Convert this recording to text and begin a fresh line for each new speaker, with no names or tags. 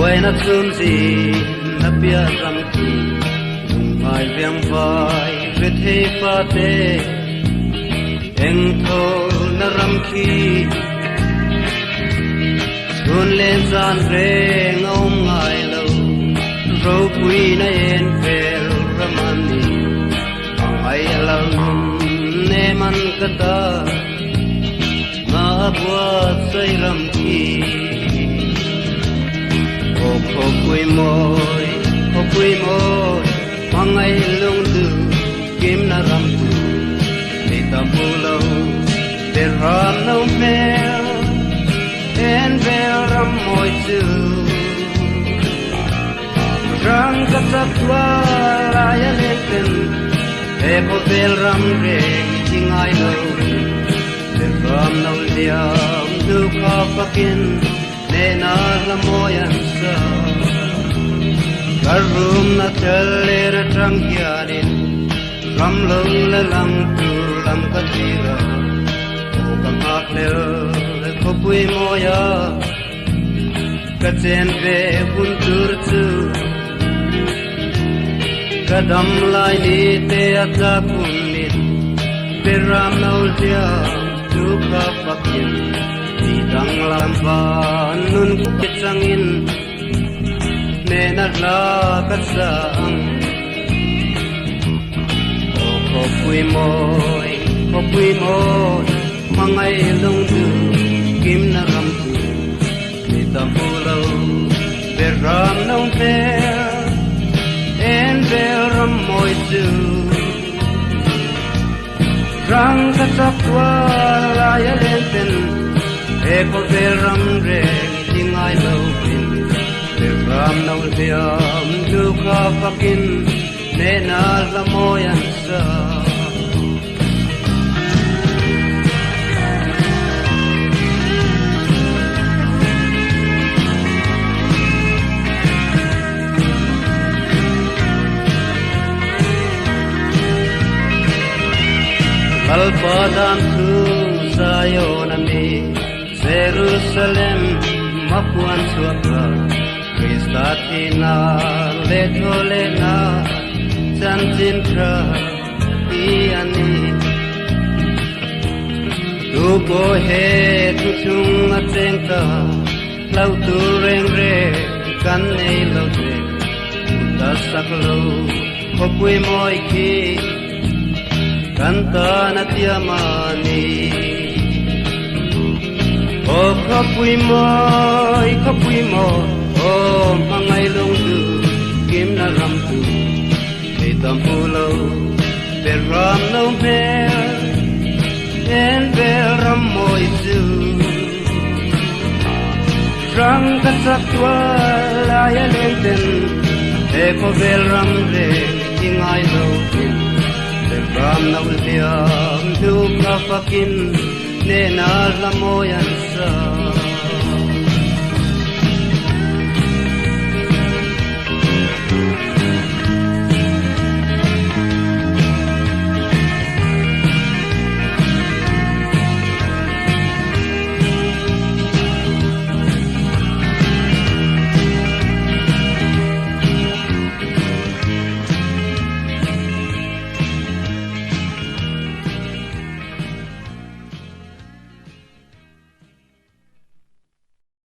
na zum si na pia ram ki mai viang vai ve the pa te eng tho na ram ki sun len san re ngom ngai lo ro pui na en vel ramani ai lam ne man kata na bua sai ram ki o pui moi mangai lung du kim na ram tu ni ta pu lo de ram no mel en vel ram moi tu rang ka ta twa la ya le pen e po vel ram re ting ai lo de ram no liam du ka pakin ne na la moyan sa karum na tele ra trang yarin ram lo la lang tu lam ka tira o ka mak le ko pui moya ka chen ve bun tur chu ka dam lai ni te ata kun ni te ram no dia tu ka pakin di dang lam ba nun ku changin ne na la ka sang ko pui moi mangai long du kim na ram tu ni ta pu lo be ram no te en be ram moi tu rang ka ta kwa la ya len pen e ko be ram re ting ai lo pin be ram no liam du ka pakin ne na la moyan sa Kalpadam tu Zionani Jerusalem mapuan suaka Kristatina letolena chantintra iani tu ko he tu chung atengka lau tu reng re kan nei lo te ta saklo kopui moi ki kanta na tiamani o kopui moi o mangai long du kim na ram tu te tampulo te ram no mer en be ram moi tu rang ka sakwa la ya lenten e ko bel ram re tingai lo tin ram na ultiam du ka pakin ne na la moyan sa